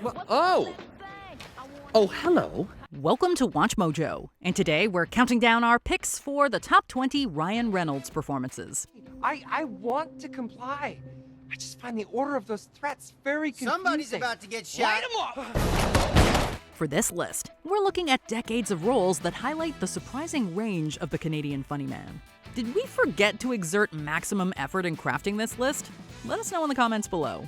Oh! Oh, hello. Welcome to WatchMojo, and today we're counting down our picks for the top 20 Ryan Reynolds performances. I want to comply. I just find the order of those threats very confusing. Somebody's about to get shot. Light 'em up! For this list, we're looking at decades of roles that highlight the surprising range of the Canadian funnyman. Did we forget to exert maximum effort in crafting this list? Let us know in the comments below.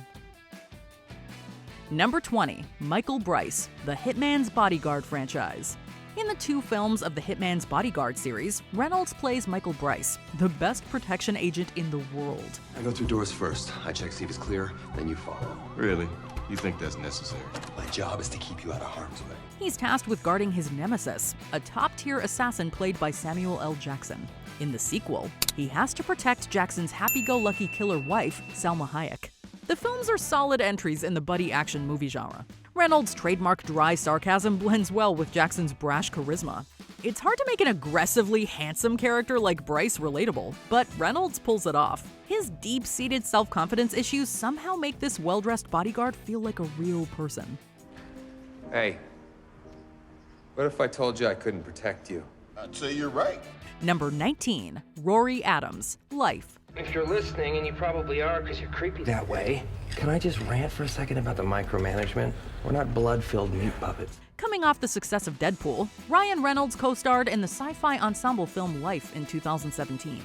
Number 20, Michael Bryce, the Hitman's Bodyguard franchise. In the two films of the Hitman's Bodyguard series, Reynolds plays Michael Bryce, the best protection agent in the world. I go through doors first. I check to see if it's clear, then you follow. Really? You think that's necessary? My job is to keep you out of harm's way. He's tasked with guarding his nemesis, a top-tier assassin played by Samuel L. Jackson. In the sequel, he has to protect Jackson's happy-go-lucky killer wife, Salma Hayek. The films are solid entries in the buddy action movie genre. Reynolds' trademark dry sarcasm blends well with Jackson's brash charisma. It's hard to make an aggressively handsome character like Bryce relatable, but Reynolds pulls it off. His deep-seated self-confidence issues somehow make this well-dressed bodyguard feel like a real person. Hey, what if I told you I couldn't protect you? I'd say you're right. Number 19, Rory Adams, Life. If you're listening, and you probably are because you're creepy that way, can I just rant for a second about the micromanagement? We're not blood-filled meat puppets. Coming off the success of Deadpool, Ryan Reynolds co-starred in the sci-fi ensemble film Life in 2017.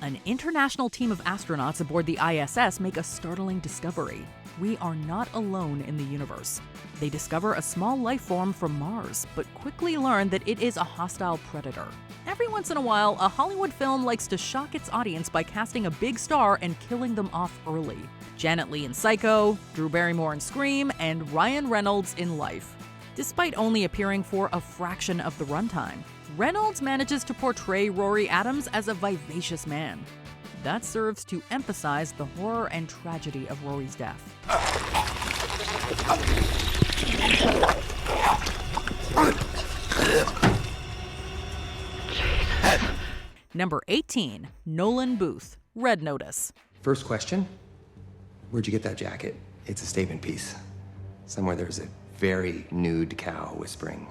An international team of astronauts aboard the ISS make a startling discovery. We are not alone in the universe. They discover a small life form from Mars, but quickly learn that it is a hostile predator. Every once in a while, a Hollywood film likes to shock its audience by casting a big star and killing them off early. Janet Leigh in Psycho, Drew Barrymore in Scream, and Ryan Reynolds in Life. Despite only appearing for a fraction of the runtime, Reynolds manages to portray Rory Adams as a vivacious man. That serves to emphasize the horror and tragedy of Rory's death. Number 18, Nolan Booth, Red Notice. First question, where'd you get that jacket? It's a statement piece. Somewhere there's a very nude cow whispering,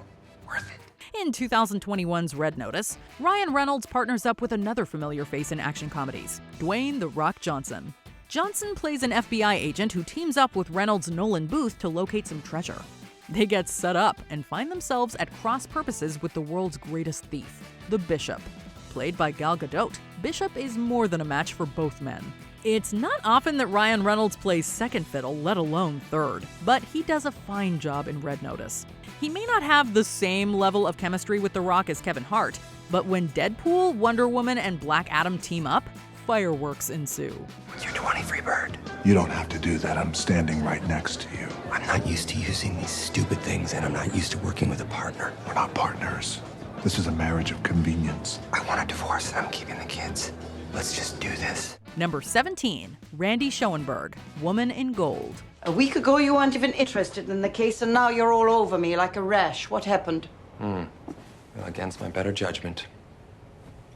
worth it. In 2021's Red Notice, Ryan Reynolds partners up with another familiar face in action comedies, Dwayne "The Rock" Johnson. Johnson plays an FBI agent who teams up with Reynolds' Nolan Booth to locate some treasure. They get set up and find themselves at cross purposes with the world's greatest thief, the Bishop. Played by Gal Gadot, Bishop is more than a match for both men. It's not often that Ryan Reynolds plays second fiddle, let alone third, but he does a fine job in Red Notice. He may not have the same level of chemistry with The Rock as Kevin Hart, but when Deadpool, Wonder Woman, and Black Adam team up, fireworks ensue. You're 20, Freebird. You don't have to do that. I'm standing right next to you. I'm not used to using these stupid things, and I'm not used to working with a partner. We're not partners. This is a marriage of convenience. I want a divorce, and I'm keeping the kids. Let's just do this. Number 17, Randy Schoenberg, Woman in Gold. A week ago you weren't even interested in the case, and now you're all over me like a rash. What happened? Well, against my better judgment,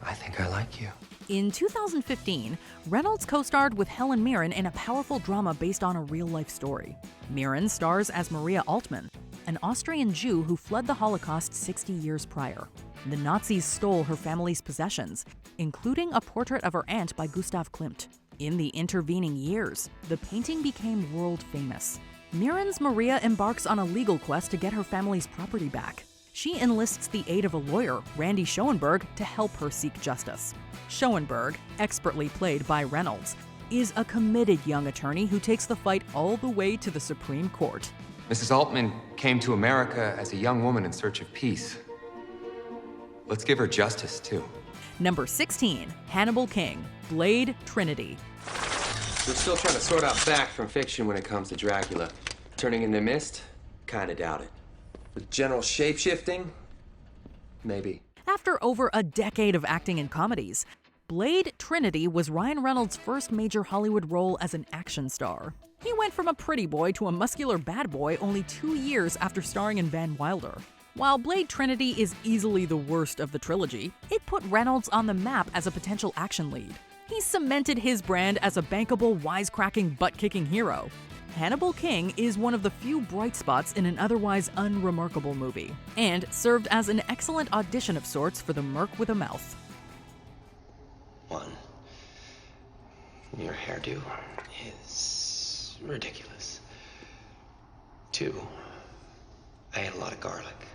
I think I like you. In 2015, Reynolds co-starred with Helen Mirren in a powerful drama based on a real-life story. Mirren stars as Maria Altman, an Austrian Jew who fled the Holocaust 60 years prior. The Nazis stole her family's possessions, including a portrait of her aunt by Gustav Klimt. In the intervening years, the painting became world famous. Mirren's Maria embarks on a legal quest to get her family's property back. She enlists the aid of a lawyer, Randy Schoenberg, to help her seek justice. Schoenberg, expertly played by Reynolds, is a committed young attorney who takes the fight all the way to the Supreme Court. Mrs. Altman came to America as a young woman in search of peace. Let's give her justice, too. Number 16, Hannibal King, Blade Trinity. We're still trying to sort out fact from fiction when it comes to Dracula. Turning into mist? Kinda doubt it. With general shape-shifting? Maybe. After over a decade of acting in comedies, Blade Trinity was Ryan Reynolds' first major Hollywood role as an action star. He went from a pretty boy to a muscular bad boy only 2 years after starring in Van Wilder. While Blade Trinity is easily the worst of the trilogy, it put Reynolds on the map as a potential action lead. He cemented his brand as a bankable, wisecracking, butt-kicking hero. Hannibal King is one of the few bright spots in an otherwise unremarkable movie, and served as an excellent audition of sorts for the Merc with a Mouth. 1, your hairdo is ridiculous. 2, I ate a lot of garlic,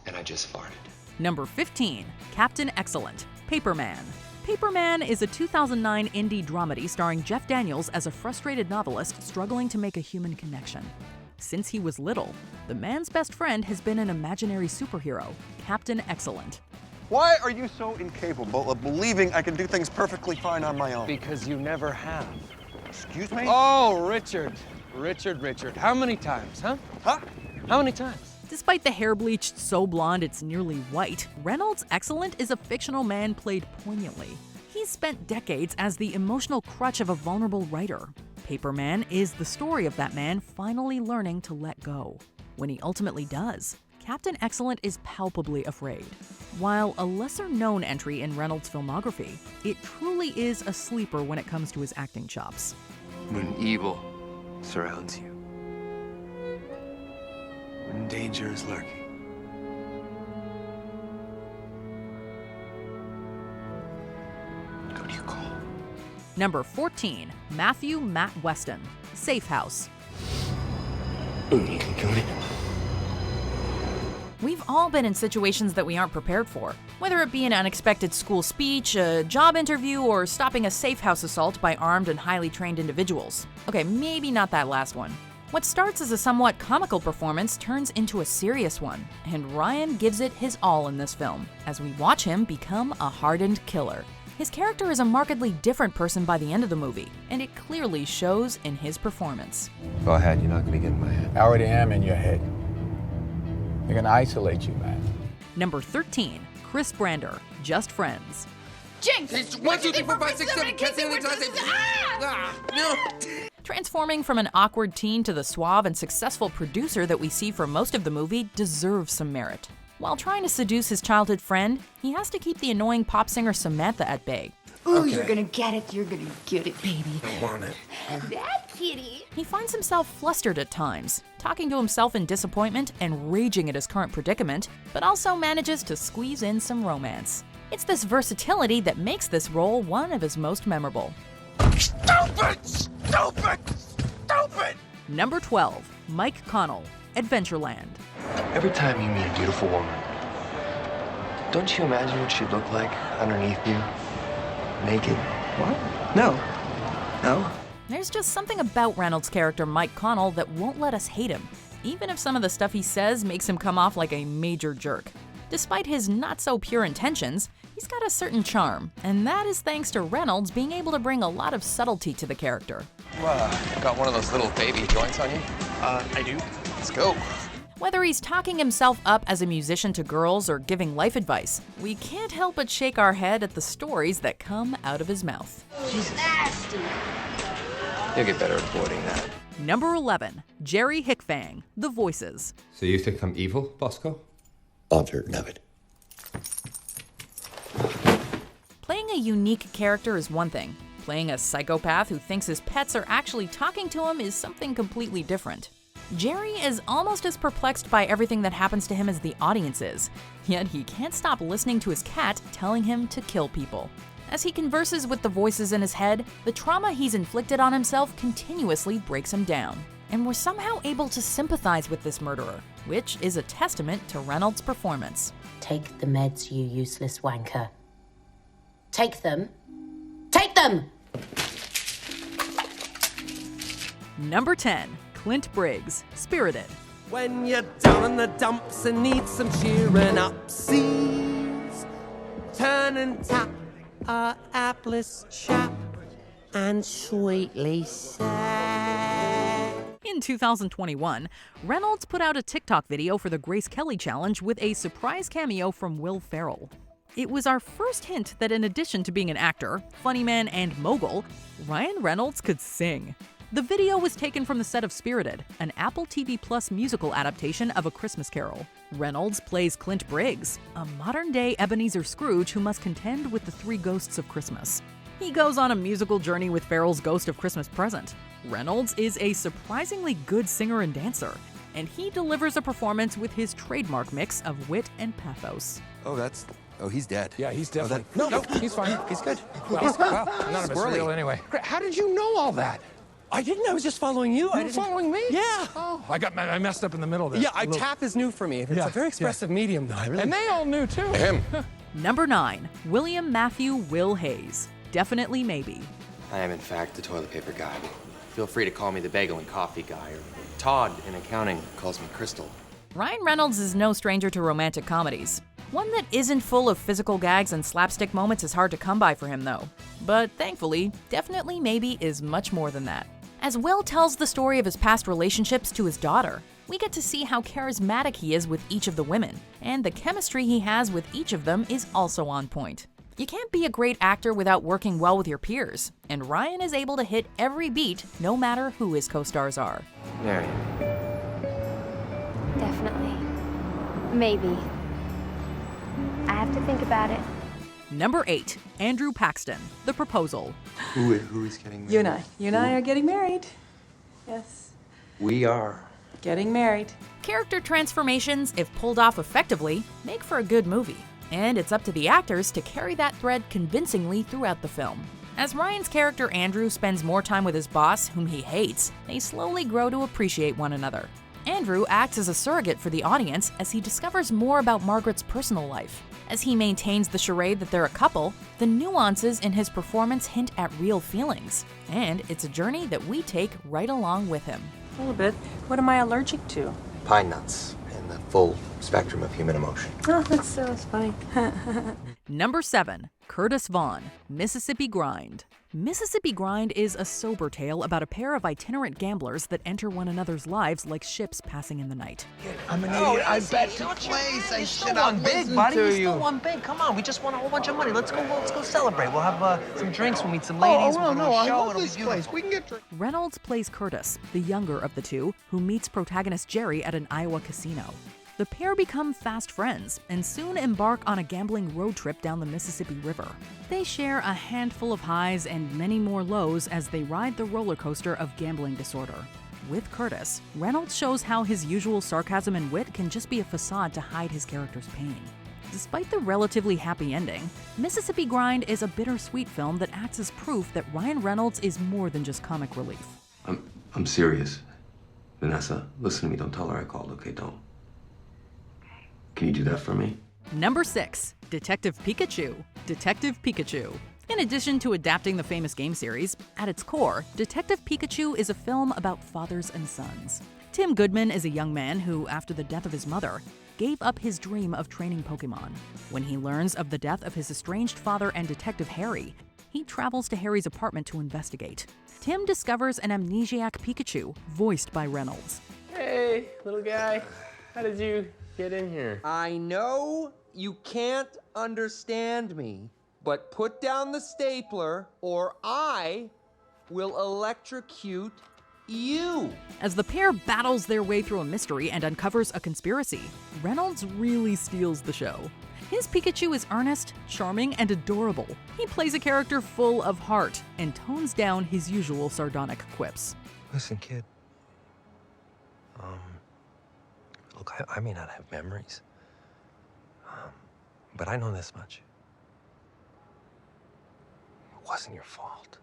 and I just farted. Number 15, Captain Excellent, Paperman. Paperman is a 2009 indie dramedy starring Jeff Daniels as a frustrated novelist struggling to make a human connection. Since he was little, the man's best friend has been an imaginary superhero, Captain Excellent. Why are you so incapable of believing I can do things perfectly fine on my own? Because you never have. Excuse me? Oh, Richard. How many times, huh? Huh? How many times? Despite the hair bleached so blonde it's nearly white, Reynolds' Excellent is a fictional man played poignantly. He's spent decades as the emotional crutch of a vulnerable writer. Paperman is the story of that man finally learning to let go. When he ultimately does, Captain Excellent is palpably afraid. While a lesser-known entry in Reynolds' filmography, it truly is a sleeper when it comes to his acting chops. When evil surrounds you. When danger is lurking. Who do you call? Number 14, Matthew Matt Weston, Safehouse. We've all been in situations that we aren't prepared for, whether it be an unexpected school speech, a job interview, or stopping a safe house assault by armed and highly trained individuals. Okay, maybe not that last one. What starts as a somewhat comical performance turns into a serious one, and Ryan gives it his all in this film, as we watch him become a hardened killer. His character is a markedly different person by the end of the movie, and it clearly shows in his performance. Go ahead, you're not gonna get in my head. I already am in your head. They're gonna isolate you, man. Number 13, Chris Brander, Just Friends. Jinx! It's 1, 2, 3, 4, 5, 6, 7, can't say no. Transforming from an awkward teen to the suave and successful producer that we see for most of the movie deserves some merit. While trying to seduce his childhood friend, he has to keep the annoying pop singer Samantha at bay. Ooh, you're gonna get it, baby. I want it. That kitty. He finds himself flustered at times, talking to himself in disappointment and raging at his current predicament, but also manages to squeeze in some romance. It's this versatility that makes this role one of his most memorable. Stupid! Number 12, Mike Connell, Adventureland. Every time you meet a beautiful woman, don't you imagine what she'd look like underneath you? Naked? What? No. There's just something about Reynolds' character Mike Connell that won't let us hate him, even if some of the stuff he says makes him come off like a major jerk. Despite his not-so-pure intentions, he's got a certain charm, and that is thanks to Reynolds being able to bring a lot of subtlety to the character. Got one of those little baby joints on you? I do. Let's go. Whether he's talking himself up as a musician to girls or giving life advice, we can't help but shake our head at the stories that come out of his mouth. She's nasty. You'll get better at avoiding that. Number 11, Jerry Hickfang, The Voices. So you think I'm evil, Bosco? Uncertain of it. Playing a unique character is one thing. Playing a psychopath who thinks his pets are actually talking to him is something completely different. Jerry is almost as perplexed by everything that happens to him as the audience is, yet he can't stop listening to his cat telling him to kill people. As he converses with the voices in his head, the trauma he's inflicted on himself continuously breaks him down. And we're somehow able to sympathize with this murderer, which is a testament to Reynolds' performance. Take the meds, you useless wanker. Take them. Take them! Number 10, Clint Briggs, Spirited. When you're down in the dumps and need some cheering up, seas turn and tap a hapless chap and sweetly say. In 2021, Reynolds put out a TikTok video for the Grace Kelly Challenge with a surprise cameo from Will Ferrell. It was our first hint that in addition to being an actor, funnyman, and mogul, Ryan Reynolds could sing. The video was taken from the set of Spirited, an Apple TV Plus musical adaptation of A Christmas Carol. Reynolds plays Clint Briggs, a modern-day Ebenezer Scrooge who must contend with the three ghosts of Christmas. He goes on a musical journey with Ferrell's Ghost of Christmas Present. Reynolds is a surprisingly good singer and dancer, and he delivers a performance with his trademark mix of wit and pathos. Oh, he's dead. Yeah, he's definitely. No, he's fine. He's good. Well, none of us Squirrely. real anyway. How did you know all that? I didn't. I was just following you. You were following me? Yeah. Oh, I messed up in the middle there. Yeah, tap is new for me. It's a very expressive medium, though. And they all knew, too. Number 9. William Matthew Will Hayes. Definitely Maybe. I am, in fact, the toilet paper guy. Feel free to call me the bagel and coffee guy, or Todd in accounting calls me Crystal. Ryan Reynolds is no stranger to romantic comedies. One that isn't full of physical gags and slapstick moments is hard to come by for him, though. But thankfully, Definitely Maybe is much more than that. As Will tells the story of his past relationships to his daughter, we get to see how charismatic he is with each of the women, and the chemistry he has with each of them is also on point. You can't be a great actor without working well with your peers, and Ryan is able to hit every beat no matter who his co-stars are. Mary. Definitely. Maybe. I have to think about it. Number 8. Andrew Paxton, The Proposal. Who is getting married? You and I are getting married. Yes. We are. Getting married. Character transformations, if pulled off effectively, make for a good movie. And it's up to the actors to carry that thread convincingly throughout the film. As Ryan's character Andrew spends more time with his boss, whom he hates, they slowly grow to appreciate one another. Andrew acts as a surrogate for the audience as he discovers more about Margaret's personal life. As he maintains the charade that they're a couple, the nuances in his performance hint at real feelings. And it's a journey that we take right along with him. A little bit. What am I allergic to? Pine nuts and the full spectrum of human emotion. Oh, that's funny. Number 7. Curtis Vaughn, Mississippi Grind. Mississippi Grind is a sober tale about a pair of itinerant gamblers that enter one another's lives like ships passing in the night. I'm an idiot. I bet you place. I should have big, buddy. You still won big. Come on, we just won a whole bunch of money. Let's go celebrate. We'll have some drinks. We'll meet some ladies. We'll go to a show. It'll be beautiful. We can get drinks. Reynolds plays Curtis, the younger of the two, who meets protagonist Jerry at an Iowa casino. The pair become fast friends and soon embark on a gambling road trip down the Mississippi River. They share a handful of highs and many more lows as they ride the roller coaster of gambling disorder. With Curtis, Reynolds shows how his usual sarcasm and wit can just be a facade to hide his character's pain. Despite the relatively happy ending, Mississippi Grind is a bittersweet film that acts as proof that Ryan Reynolds is more than just comic relief. I'm serious. Vanessa, listen to me. Don't tell her I called, okay? Don't. Can you do that for me? Number 6. Detective Pikachu. Detective Pikachu. In addition to adapting the famous game series, at its core, Detective Pikachu is a film about fathers and sons. Tim Goodman is a young man who, after the death of his mother, gave up his dream of training Pokemon. When he learns of the death of his estranged father and Detective Harry, he travels to Harry's apartment to investigate. Tim discovers an amnesiac Pikachu, voiced by Reynolds. Hey, little guy. How did you get in here? I know you can't understand me, but put down the stapler or I will electrocute you. As the pair battles their way through a mystery and uncovers a conspiracy, Reynolds really steals the show. His Pikachu is earnest, charming, and adorable. He plays a character full of heart and tones down his usual sardonic quips. Listen, kid. Look, I may not have memories, but I know this much. It wasn't your fault.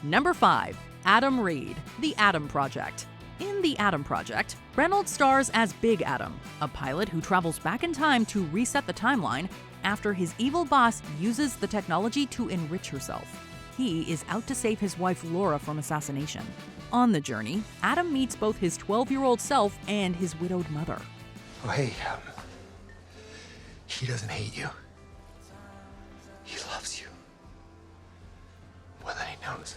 Number 5. Adam Reed, The Adam Project. In The Adam Project, Reynolds stars as Big Adam, a pilot who travels back in time to reset the timeline after his evil boss uses the technology to enrich herself. He is out to save his wife Laura from assassination. On the journey, Adam meets both his 12-year-old self and his widowed mother. Oh, hey, he doesn't hate you. He loves you. More than he knows.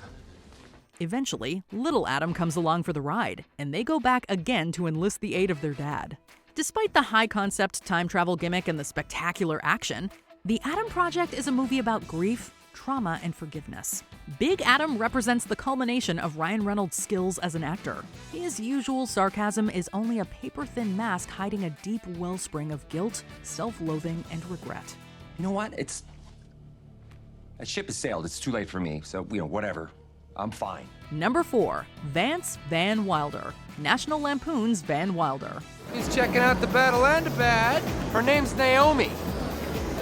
Eventually, little Adam comes along for the ride, and they go back again to enlist the aid of their dad. Despite the high-concept time travel gimmick and the spectacular action, The Adam Project is a movie about grief, trauma, and forgiveness. Big Adam represents the culmination of Ryan Reynolds' skills as an actor. His usual sarcasm is only a paper-thin mask hiding a deep wellspring of guilt, self-loathing, and regret. You know what? That ship has sailed. It's too late for me, so, whatever. I'm fine. Number 4, Vance Van Wilder, National Lampoon's Van Wilder. He's checking out the Battle and Bad. Her name's Naomi.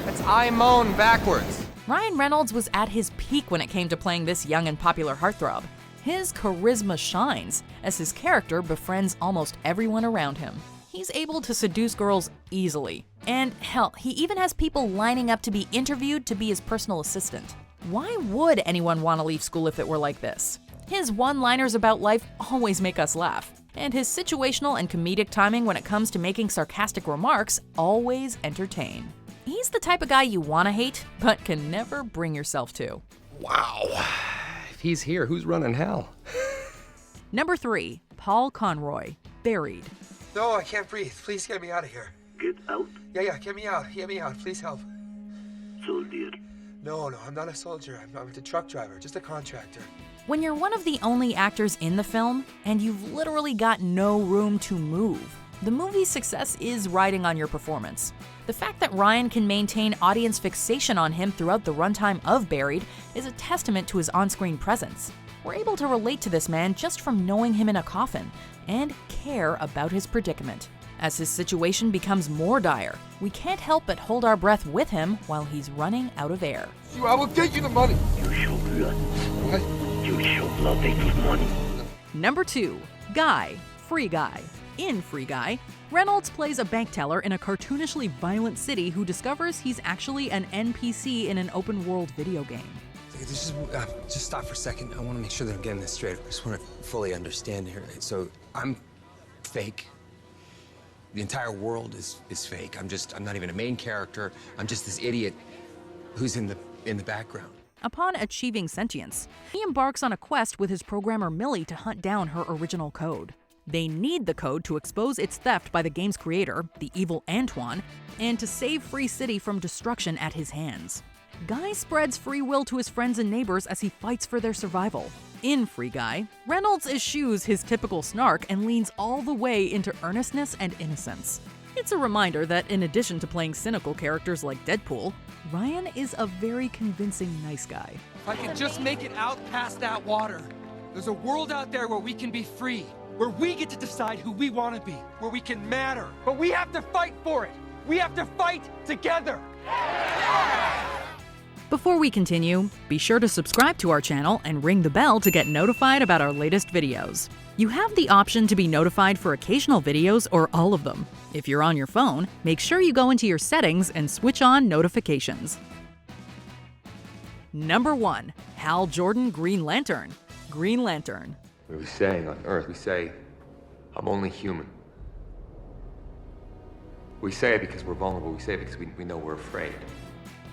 That's I moan backwards. Ryan Reynolds was at his peak when it came to playing this young and popular heartthrob. His charisma shines as his character befriends almost everyone around him. He's able to seduce girls easily. And hell, he even has people lining up to be interviewed to be his personal assistant. Why would anyone want to leave school if it were like this? His one-liners about life always make us laugh, and his situational and comedic timing when it comes to making sarcastic remarks always entertain. He's the type of guy you want to hate, but can never bring yourself to. Wow. If he's here, who's running hell? Number 3, Paul Conroy, Buried. No, I can't breathe. Please get me out of here. Get out? Yeah, get me out. Get me out. Please help. Soldier. No, I'm not a soldier. I'm a truck driver, just a contractor. When you're one of the only actors in the film, and you've literally got no room to move, the movie's success is riding on your performance. The fact that Ryan can maintain audience fixation on him throughout the runtime of Buried is a testament to his on-screen presence. We're able to relate to this man just from knowing him in a coffin, and care about his predicament. As his situation becomes more dire, we can't help but hold our breath with him while he's running out of air. I will get you the money. You show blood. What? You show blood, they lose money. Number 2, Guy, Free Guy. In Free Guy, Reynolds plays a bank teller in a cartoonishly violent city who discovers he's actually an NPC in an open-world video game. Just stop for a second. I want to make sure that I'm getting this straight. I just want to fully understand here. So I'm fake. The entire world is fake. I'm not even a main character. I'm just this idiot who's in the background. Upon achieving sentience, he embarks on a quest with his programmer Millie to hunt down her original code. They need the code to expose its theft by the game's creator, the evil Antoine, and to save Free City from destruction at his hands. Guy spreads free will to his friends and neighbors as he fights for their survival. In Free Guy, Reynolds eschews his typical snark and leans all the way into earnestness and innocence. It's a reminder that in addition to playing cynical characters like Deadpool, Ryan is a very convincing nice guy. If I can just make it out past that water, there's a world out there where we can be free, where we get to decide who we want to be, where we can matter. But we have to fight for it. We have to fight together. Before we continue, be sure to subscribe to our channel and ring the bell to get notified about our latest videos. You have the option to be notified for occasional videos or all of them. If you're on your phone, make sure you go into your settings and switch on notifications. Number 1, Hal Jordan Green Lantern. Green Lantern. What do we say on Earth? We say, I'm only human. We say it because we're vulnerable. We say it because we know we're afraid.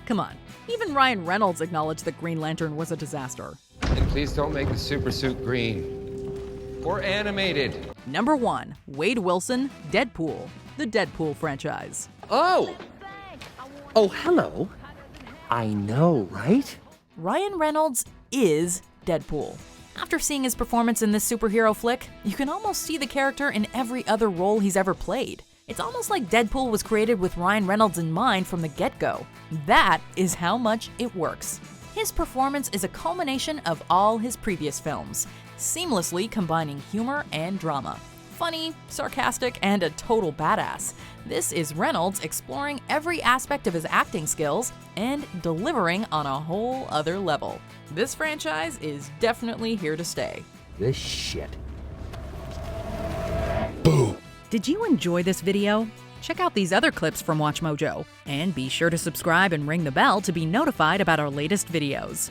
Come on, even Ryan Reynolds acknowledged that Green Lantern was a disaster. And please don't make the super suit green or animated. Number 1, Wade Wilson, Deadpool, the Deadpool franchise. Oh, hello. I know, right? Ryan Reynolds is Deadpool. After seeing his performance in this superhero flick, you can almost see the character in every other role he's ever played. It's almost like Deadpool was created with Ryan Reynolds in mind from the get-go. That is how much it works. His performance is a culmination of all his previous films, seamlessly combining humor and drama. Funny, sarcastic, and a total badass. This is Reynolds exploring every aspect of his acting skills and delivering on a whole other level. This franchise is definitely here to stay. This shit. Boo! Did you enjoy this video? Check out these other clips from WatchMojo, and be sure to subscribe and ring the bell to be notified about our latest videos.